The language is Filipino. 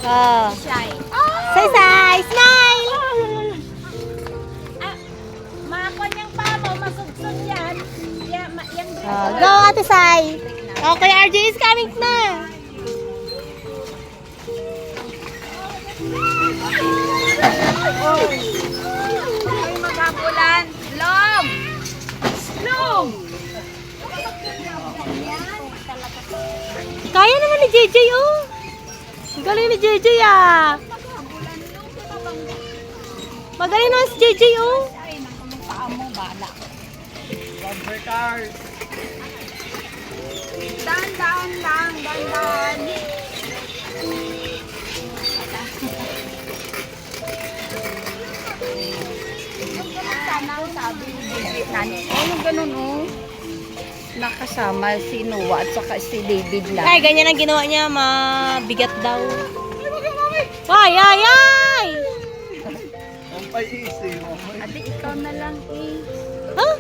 Oh. Shy. Say, smile! Makakon yung pa mo, masugsog yan. Yung Oh, go, Ate Sai. Okay, RJ is coming na. Ay, magabulan. Long! Long! Kaya naman ni JJ, oh. Ang galing ni JJ, ah. Magaling naman si JJ, oh. Ay, nakulong paa mo, bala. Dahan-dahan lang, dahan-dahan. Yung ganun sana ang sabi ni David nani. Oh, yung ganun, oh. Nakasama si Noah at saka si David lang. Ay, ganyan ang ginawa niya, mabigat daw. Ay, ay, ay! Ang paisip. Ate, ikaw na lang eh. Huh?